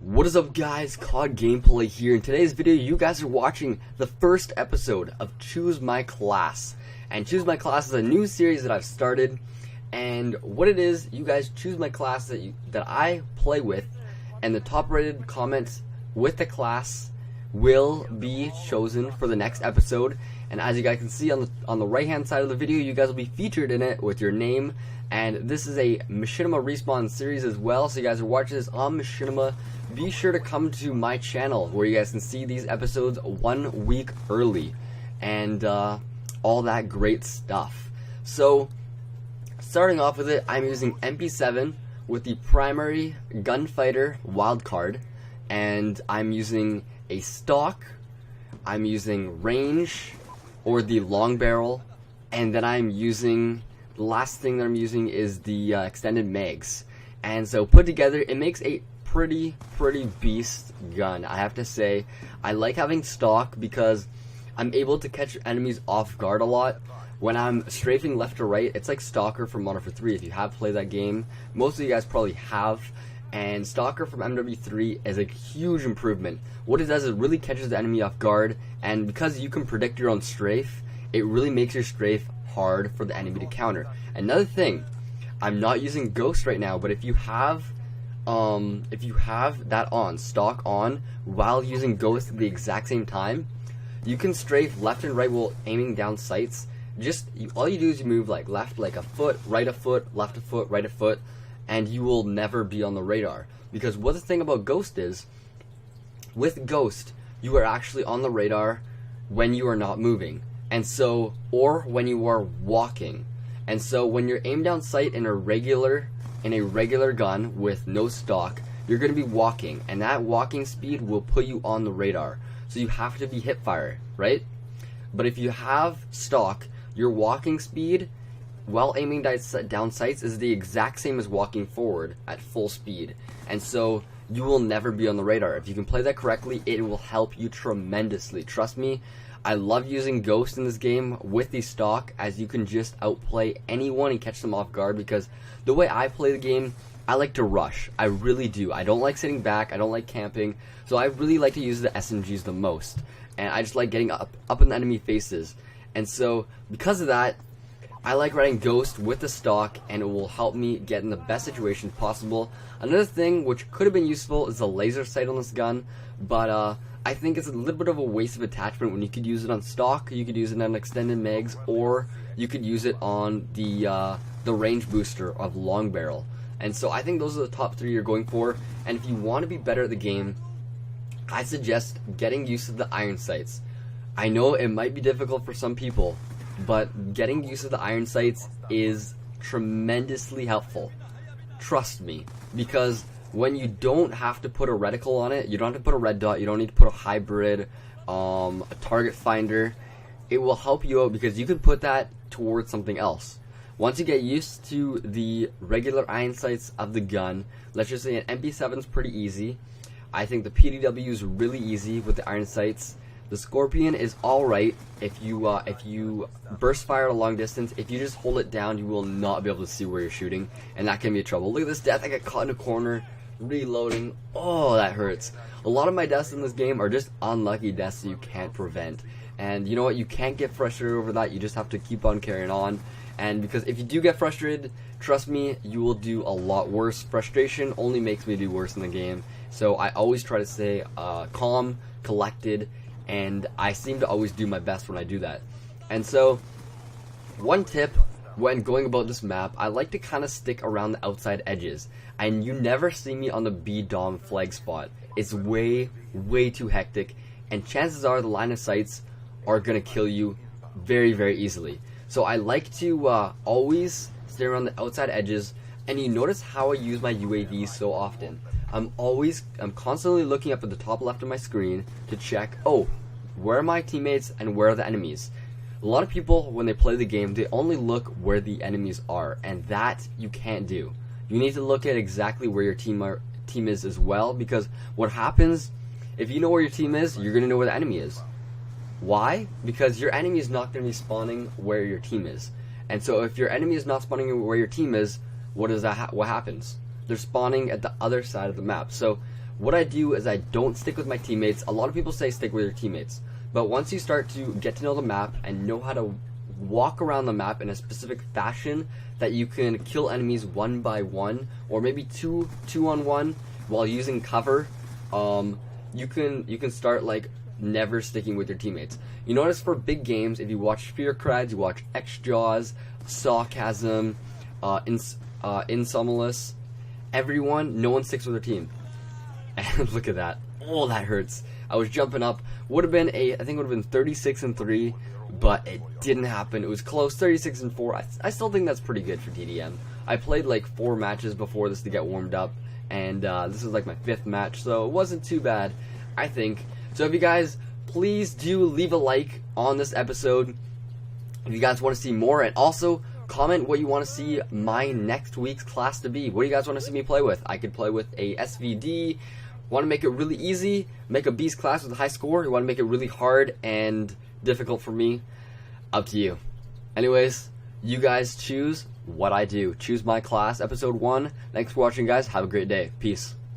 What is up, guys? COD Gameplay here. In today's video, you guys are watching the first episode of Choose My Class. And Choose My Class is a new series that I've started. And what it is, you guys choose my class that I play with, and the top rated comments with the class will be chosen for the next episode. And as you guys can see on the right hand side of the video, you guys will be featured in it with your name. And this is a Machinima Respawn series as well, so you guys are watching this on Machinima. Be sure to come to my channel where you guys can see these episodes 1 week early and all that great stuff. So starting off with it, I'm using MP7 with the primary gunfighter wildcard, and I'm using a stock, I'm using range or the long barrel, and then I'm using, the last thing that I'm using is the extended mags. And so put together, it makes a pretty beast gun. I have to say, I like having stock because I'm able to catch enemies off guard a lot. When I'm strafing left or right, it's like Stalker from Modern Warfare 3. If you have played that game, most of you guys probably have. And Stalker from MW3 is a huge improvement. What it does is it really catches the enemy off guard, and because you can predict your own strafe, it really makes your strafe hard for the enemy to counter. Another thing, I'm not using Ghost right now, but if you have that on, stock on, while using Ghost at the exact same time, you can strafe left and right while aiming down sights. All you do is you move like left like a foot, right a foot, left a foot, right a foot, and you will never be on the radar. Because what the thing about Ghost is, with Ghost, you are actually on the radar when you are not moving, and so, or when you are walking. And so when you're aimed down sight in a regular gun with no stock, you're going to be walking, and that walking speed will put you on the radar. So you have to be hipfire, right? But if you have stock, your walking speed while aiming down sights is the exact same as walking forward at full speed. And so you will never be on the radar. If you can play that correctly, it will help you tremendously. Trust me, I love using Ghost in this game with the stock, as you can just outplay anyone and catch them off guard. Because the way I play the game, I like to rush. I really do. I don't like sitting back. I don't like camping. So I really like to use the SMGs the most. And I just like getting up in the enemy faces. And so because of that, I like riding Ghost with the stock, and it will help me get in the best situations possible. Another thing which could have been useful is the laser sight on this gun, but I think it's a little bit of a waste of attachment when you could use it on stock, you could use it on extended mags, or you could use it on the range booster of long barrel. And so I think those are the top 3 you're going for. And if you want to be better at the game, I suggest getting used to the iron sights. I know it might be difficult for some people, but getting used to the iron sights is tremendously helpful. Trust me, because when you don't have to put a reticle on it, you don't have to put a red dot, you don't need to put a hybrid, a target finder, it will help you out because you can put that towards something else. Once you get used to the regular iron sights of the gun, let's just say an MP7 is pretty easy. I think the PDW is really easy with the iron sights. The Scorpion is alright if you burst fire at a long distance. If you just hold it down, you will not be able to see where you're shooting, and that can be trouble. Look at this death, I got caught in a corner, reloading. Oh, that hurts. A lot of my deaths in this game are just unlucky deaths that you can't prevent. And you know what, you can't get frustrated over that, you just have to keep on carrying on. And because if you do get frustrated, trust me, you will do a lot worse. Frustration only makes me do worse in the game. So I always try to stay calm, collected, and I seem to always do my best when I do that. And so, one tip when going about this map, I like to kind of stick around the outside edges. And you never see me on the B-Dom flag spot. It's way too hectic, and chances are the line of sights are going to kill you very easily. So I like to always stay around the outside edges, and you notice how I use my UAVs so often. I'm constantly looking up at the top left of my screen to check, oh, where are my teammates and where are the enemies? A lot of people, when they play the game, they only look where the enemies are, and that you can't do. You need to look at exactly where your team is as well, because what happens, if you know where your team is, you're going to know where the enemy is. Why? Because your enemy is not going to be spawning where your team is. And so if your enemy is not spawning where your team is, what happens? They're spawning at the other side of the map. So what I do is I don't stick with my teammates. A lot of people say stick with your teammates, but once you start to get to know the map and know how to walk around the map in a specific fashion that you can kill enemies one by one, or maybe two on one while using cover, you can start like never sticking with your teammates. You notice for big games, if you watch Fear Creds, you watch XJaws, Sarcasm, Insomolus, everyone, no one sticks with their team. And look at that. Oh, that hurts. I was jumping up. Would have been I think it would have been 36-3, but it didn't happen. It was close, 36-4. I still think that's pretty good for TDM. I played like 4 matches before this to get warmed up, and this was like my 5th match, so it wasn't too bad, I think. So if you guys, please do leave a like on this episode if you guys want to see more, and also comment what you want to see my next week's class to be. What do you guys want to see me play with? I could play with a SVD. Want to make it really easy, make a beast class with a high score? You want to make it really hard and difficult for me? Up to you. Anyways, you guys choose what I do. Choose my class, episode 1. Thanks for watching, guys. Have a great day. Peace.